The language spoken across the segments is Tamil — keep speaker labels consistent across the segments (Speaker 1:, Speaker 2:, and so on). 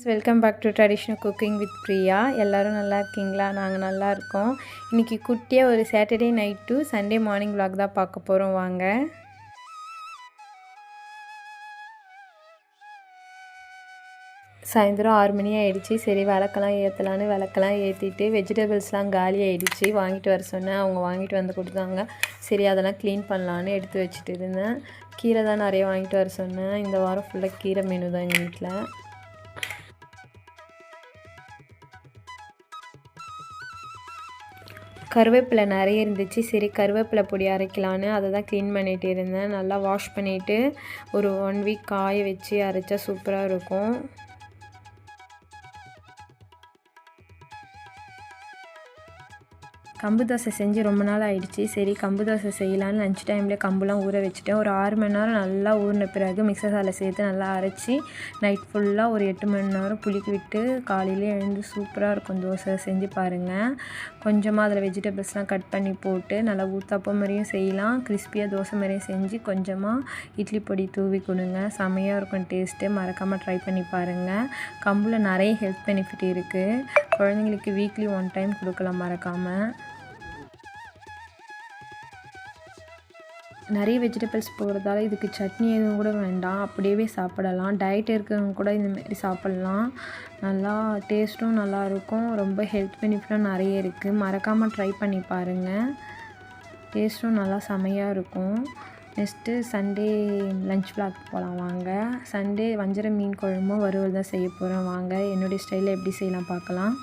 Speaker 1: Welcome back to traditional cooking with Priya. எல்லோரும் நல்லா இருக்கீங்களா? நாங்கள் நல்லா இருக்கோம். இன்றைக்கி குட்டியாக ஒரு Saturday night to Sunday morning vlog தான் பார்க்க போகிறோம். வாங்க. சாயந்தரம் 6 மணி ஆகிடுச்சி. சரி விளக்கெல்லாம் ஏற்றலான்னு விளக்கெல்லாம் ஏற்றிட்டு வெஜிடபிள்ஸ்லாம் காலி ஆகிடுச்சி. வாங்கிட்டு வர சொன்னேன். அவங்க வாங்கிட்டு வந்து கொடுத்தாங்க. சரி அதெல்லாம் க்ளீன் பண்ணலான்னு எடுத்து வச்சுட்டு இருந்தேன். கீரை தான் நிறைய வாங்கிட்டு வர சொன்னேன். இந்த வாரம் ஃபுல்லாக கீரை மெனு தான் எங்கள் வீட்டில். கருவேப்பிலை நிறைய இருந்துச்சு. சரி கருவேப்பிலை பொடி அரைக்கலான்னு அதை தான் க்ளீன் பண்ணிகிட்டு இருந்தேன். நல்லா வாஷ் பண்ணிவிட்டு ஒரு 1 வீக் காய வச்சு அரைச்சா சூப்பராக இருக்கும். கம்பு தோசை செஞ்சு ரொம்ப நாள் ஆகிடுச்சி. சரி கம்பு தோசை செய்யலான்னு லஞ்ச் டைமில் கம்புலாம் ஊற வச்சுட்டேன். ஒரு 6 மணி நேரம் நல்லா ஊறின பிறகு மிக்சர் ஜாரில் சேர்த்து நல்லா அரைச்சி நைட் ஃபுல்லாக ஒரு 8 மணி நேரம் புளிக்க விட்டு காலையிலே எழுந்து சூப்பராக இருக்கும். தோசை செஞ்சு பாருங்கள். கொஞ்சமாக அதில் வெஜிடபிள்ஸ்லாம் கட் பண்ணி போட்டு நல்லா ஊத்தாப்பம் மாதிரியும் செய்யலாம், கிறிஸ்பியாக தோசை மாதிரியும் செஞ்சு கொஞ்சமாக இட்லி பொடி தூவி கொடுங்க. செமையாக இருக்கும் டேஸ்ட்டு. மறக்காமல் ட்ரை பண்ணி பாருங்கள். கம்பில் நிறைய ஹெல்த் பெனிஃபிட் இருக்குது. குழந்தைங்களுக்கு வீக்லி 1 டைம் கொடுக்கலாம் மறக்காமல். நிறைய வெஜிடபிள்ஸ் போடுறதால இதுக்கு சட்னி எதுவும் கூட வேண்டாம், அப்படியே சாப்பிடலாம். டயட் இருக்கிறவங்க கூட இந்தமாரி சாப்பிட்லாம். நல்லா டேஸ்ட்டும் நல்லாயிருக்கும். ரொம்ப ஹெல்த் பெனிஃபிட்டும் நிறைய இருக்குது. மறக்காமல் ட்ரை பண்ணி பாருங்கள். டேஸ்ட்டும் நல்லா செமையாக இருக்கும். நெக்ஸ்ட்டு சண்டே லஞ்ச் விலாக் போகலாம் வாங்க. சண்டே வஞ்சரம் மீன் குழம்பும் வறுவல் தான் செய்ய போகிறோம். வாங்க என்னுடைய ஸ்டைலில் எப்படி செய்யலாம் பார்க்கலாம்.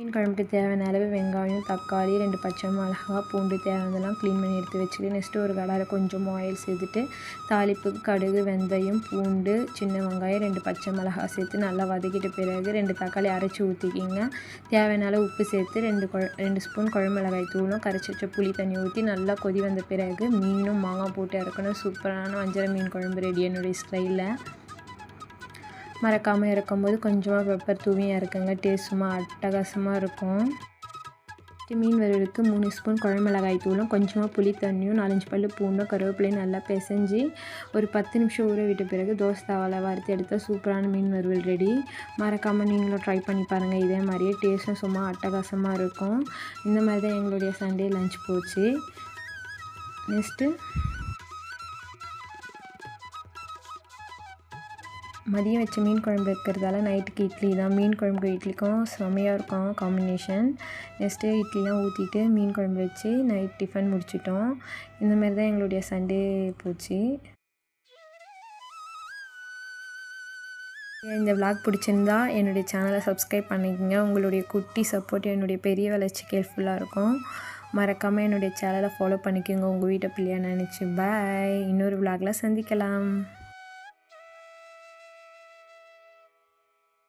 Speaker 1: மீன் குழம்புக்கு தேவையான அளவு வெங்காயம், தக்காளி, 2 பச்சை மிளகாய், பூண்டு தேவையானதெல்லாம் க்ளீன் பண்ணி எடுத்து வச்சுட்டு நெக்ஸ்ட்டு ஒரு கடாயில் கொஞ்சம் ஆயில் சேர்த்துட்டு தாளிப்புக்கு கடுகு, வெந்தயம், பூண்டு, சின்ன வெங்காயம், 2 பச்சை மிளகாய் சேர்த்து நல்லா வதக்கிட்ட பிறகு 2 தக்காளி அரைச்சி ஊற்றிக்கிங்க. தேவையான அளவு உப்பு சேர்த்து 2 ஸ்பூன் குழம்பு மிளகாய் தூளும் கரைச்சி வச்ச புளி தண்ணி ஊற்றி நல்லா கொதி வந்த பிறகு மீனும் மாங்காய் போட்டு இறக்கணும். சூப்பரான வஞ்சரம் மீன் குழம்பு ரெடி என்னுடைய ஸ்டைலில். மறக்காமல் இறக்கும்போது கொஞ்சமாக பெப்பர் தூவி இறக்குங்க. டேஸ்ட் சும்மா அட்டகாசமாக இருக்கும். மீன் வறுவலுக்கு 3 ஸ்பூன் குழம்பு மிளகாய் தூளும் கொஞ்சமாக புளி தண்ணியும் 4-5 பல் பூண்டும் கருவேப்பிலையும் நல்லா பிசைஞ்சு ஒரு 10 நிமிஷம் ஊற விட்ட பிறகு தோசை தாவாவில் வறுத்து எடுத்தால் சூப்பரான மீன் வறுவல் ரெடி. மறக்காமல் நீங்களும் ட்ரை பண்ணி பாருங்கள். இதே மாதிரியே டேஸ்ட்டும் சும்மா அட்டகாசமாக இருக்கும். இந்த மாதிரி தான் எங்களுடைய சண்டே லஞ்ச் போச்சு. நெக்ஸ்ட்டு மதியம் வச்ச மீன் குழம்பு இருக்கிறதால நைட்டுக்கு இட்லி தான். மீன் குழம்புக்கு இட்லிக்கும் செமையாக இருக்கும் காம்பினேஷன். நெக்ஸ்ட்டு இட்லிலாம் ஊற்றிட்டு மீன் குழம்பு வச்சு நைட் டிஃபன் முடிச்சிட்டோம். இந்தமாரி தான் எங்களுடைய சண்டே போச்சு. இந்த விலாக் பிடிச்சிருந்தா என்னுடைய சேனலை சப்ஸ்கிரைப் பண்ணிக்கோங்க. உங்களுடைய குட்டி சப்போர்ட் என்னுடைய பெரிய வளர்ச்சிக்கு ஹெல்ப்ஃபுல்லாக இருக்கும். மறக்காமல் என்னுடைய சேனலை ஃபாலோ பண்ணிக்கோங்க உங்கள் வீட்டை பிள்ளையாக நினச்சி. பாய். இன்னொரு விலாகில் சந்திக்கலாம்.